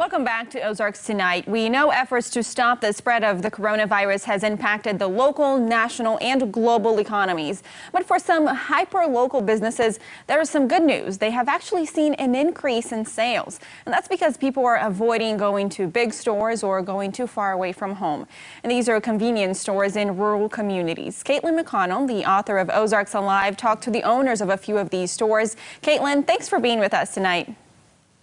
Welcome back to Ozarks Tonight. We know efforts to stop the spread of the coronavirus has impacted the local, national, and global economies. But for some hyper-local businesses, there is some good news. They have actually seen an increase in sales. And that's because people are avoiding going to big stores or going too far away from home. And these are convenience stores in rural communities. Caitlin McConnell, the author of Ozarks Alive, talked to the owners of a few of these stores. Caitlin, thanks for being with us tonight.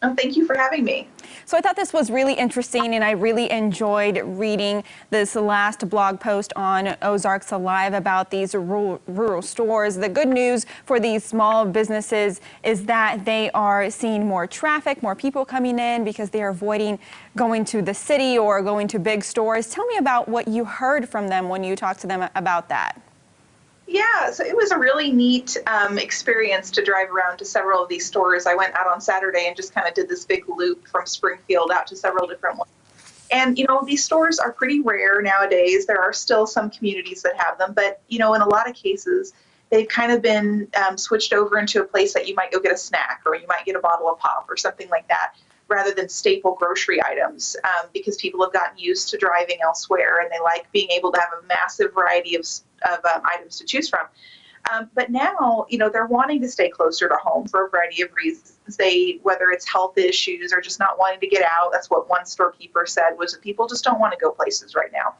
Oh, thank you for having me. So I thought this was really interesting, and I really enjoyed reading this last blog post on Ozarks Alive about these rural stores. The good news for these small businesses is that they are seeing more traffic, more people coming in because they are avoiding going to the city or going to big stores. Tell me about what you heard from them when you talked to them about that. Yeah, so it was a really neat experience to drive around to several of these stores. I went out on Saturday and just kind of did this big loop from Springfield out to several different ones. And, these stores are pretty rare nowadays. There are still some communities that have them, but, in a lot of cases, they've kind of been switched over into a place that you might go get a snack or you might get a bottle of pop or something like that, rather than staple grocery items, because people have gotten used to driving elsewhere and they like being able to have a massive variety of items to choose from. But now, they're wanting to stay closer to home for a variety of reasons. Whether it's health issues or just not wanting to get out, that's what one storekeeper said, was that people just don't want to go places right now.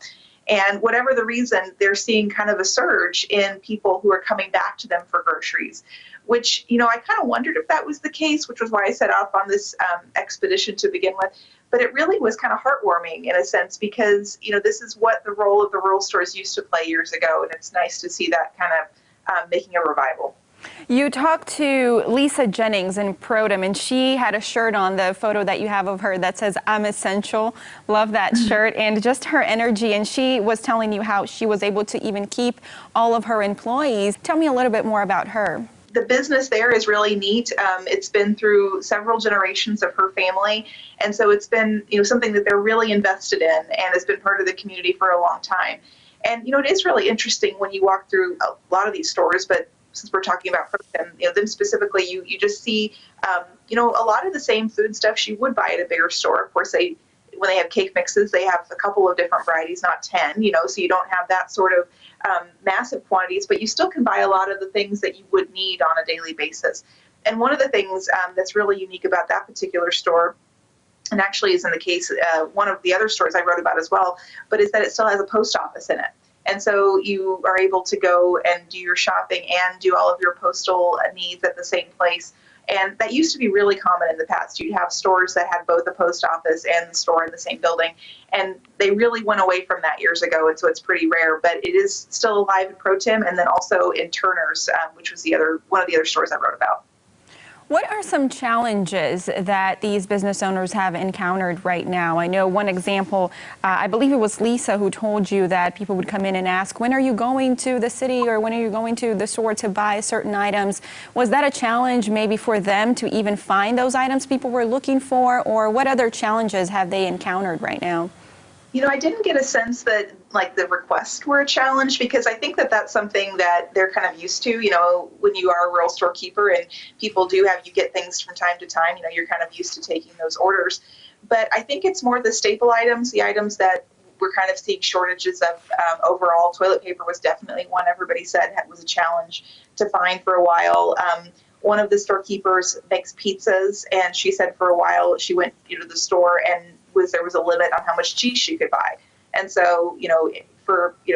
And whatever the reason, they're seeing kind of a surge in people who are coming back to them for groceries, which, I kind of wondered if that was the case, which was why I set off on this expedition to begin with. But it really was kind of heartwarming in a sense, because, this is what the role of the rural stores used to play years ago. And it's nice to see that kind of making a revival. You talked to Lisa Jennings in Prodom, and she had a shirt on, the photo that you have of her, that says "I'm essential." Love that shirt, and just her energy. And she was telling you how she was able to even keep all of her employees. Tell me a little bit more about her. The business there is really neat. It's been through several generations of her family, and so it's been something that they're really invested in and has been part of the community for a long time. And it is really interesting when you walk through a lot of these stores, but since we're talking about them specifically, you just see a lot of the same food stuff you would buy at a bigger store. Of course, when they have cake mixes, they have a couple of different varieties, not 10, so you don't have that sort of massive quantities, but you still can buy a lot of the things that you would need on a daily basis. And one of the things that's really unique about that particular store, and actually is in the case one of the other stores I wrote about as well, but is that it still has a post office in it. And so you are able to go and do your shopping and do all of your postal needs at the same place. And that used to be really common in the past. You'd have stores that had both a post office and the store in the same building. And they really went away from that years ago. And so it's pretty rare, but it is still alive in Pro-Tim and then also in Turner's, which was one of the other stores I wrote about. What are some challenges that these business owners have encountered right now? I know one example, I believe it was Lisa who told you that people would come in and ask, when are you going to the city or when are you going to the store to buy certain items? Was that a challenge maybe for them to even find those items people were looking for, or what other challenges have they encountered right now? I didn't get a sense that the requests were a challenge, because I think that that's something that they're kind of used to. When you are a rural storekeeper and people you get things from time to time, you're kind of used to taking those orders. But I think it's more the staple items, the items that we're kind of seeing shortages of overall. Toilet paper was definitely one everybody said was a challenge to find for a while. One of the storekeepers makes pizzas, and she said for a while she went to the store and there was a limit on how much cheese she could buy. And so,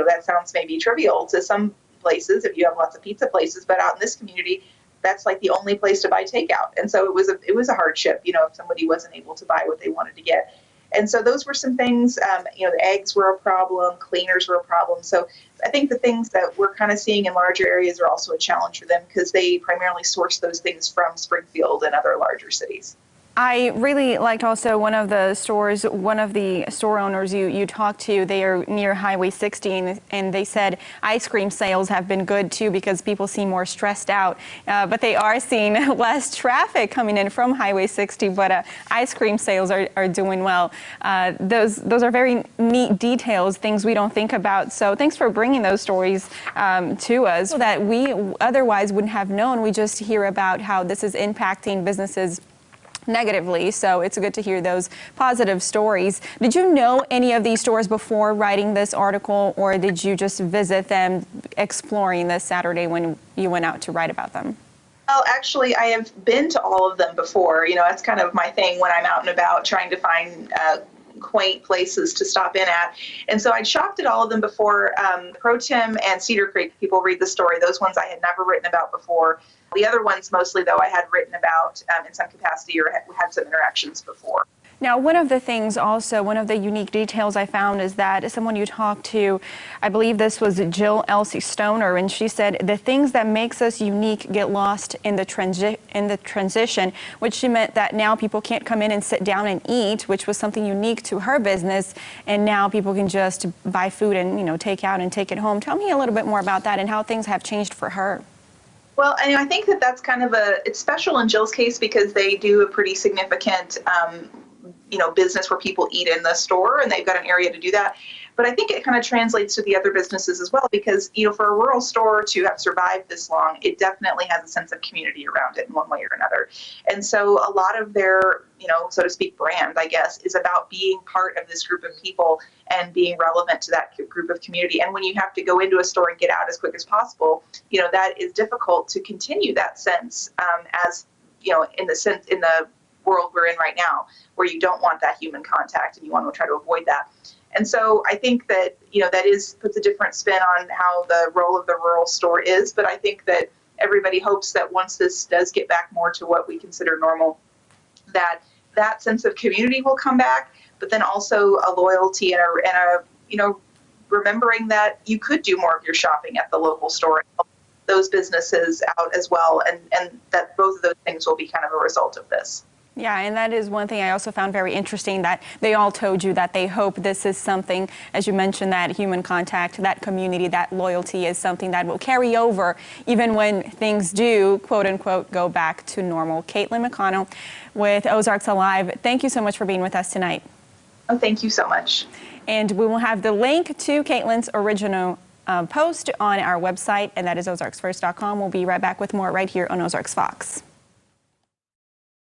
that sounds maybe trivial to some places if you have lots of pizza places, but out in this community, that's like the only place to buy takeout. And so it was a hardship, if somebody wasn't able to buy what they wanted to get. And so those were some things, the eggs were a problem, cleaners were a problem. So I think the things that we're kind of seeing in larger areas are also a challenge for them, because they primarily source those things from Springfield and other larger cities. I really liked also one of the store owners you talked to. They are near Highway 60, and they said ice cream sales have been good too because people seem more stressed out. But they are seeing less traffic coming in from Highway 60, but ice cream sales are doing well. Those are very neat details, things we don't think about. So thanks for bringing those stories to us that we otherwise wouldn't have known. We just hear about how this is impacting businesses negatively. So it's good to hear those positive stories. Did you know any of these stores before writing this article, or did you just visit them exploring this Saturday when you went out to write about them? Well, actually, I have been to all of them before. That's kind of my thing when I'm out and about trying to find quaint places to stop in at. And so I'd shopped at all of them before. Pro Tem and Cedar Creek, people read the story. Those ones I had never written about before. The other ones, mostly, though, I had written about in some capacity or had some interactions before. Now, one of the unique details I found is that someone you talked to, I believe this was Jill Elsie Stoner, and she said the things that makes us unique get lost in the transition, which she meant that now people can't come in and sit down and eat, which was something unique to her business, and now people can just buy food and take out and take it home. Tell me a little bit more about that and how things have changed for her. Well, I think that's kind of it's special in Jill's case because they do a pretty significant business where people eat in the store, and they've got an area to do that. But I think it kind of translates to the other businesses as well, because, for a rural store to have survived this long, it definitely has a sense of community around it in one way or another. And so a lot of their, so to speak, brand, I guess, is about being part of this group of people and being relevant to that group of community. And when you have to go into a store and get out as quick as possible, that is difficult to continue that sense in the world we're in right now, where you don't want that human contact and you want to try to avoid that. And so I think that, that puts a different spin on how the role of the rural store is. But I think that everybody hopes that once this does get back more to what we consider normal, that sense of community will come back, but then also a loyalty and a remembering that you could do more of your shopping at the local store and help those businesses out as well. And that both of those things will be kind of a result of this. Yeah, and that is one thing I also found very interesting, that they all told you that they hope this is something, as you mentioned, that human contact, that community, that loyalty is something that will carry over even when things do, quote unquote, go back to normal. Caitlin McConnell with Ozarks Alive, thank you so much for being with us tonight. Oh, thank you so much. And we will have the link to Caitlin's original post on our website, and that is ozarksfirst.com. We'll be right back with more right here on Ozarks Fox.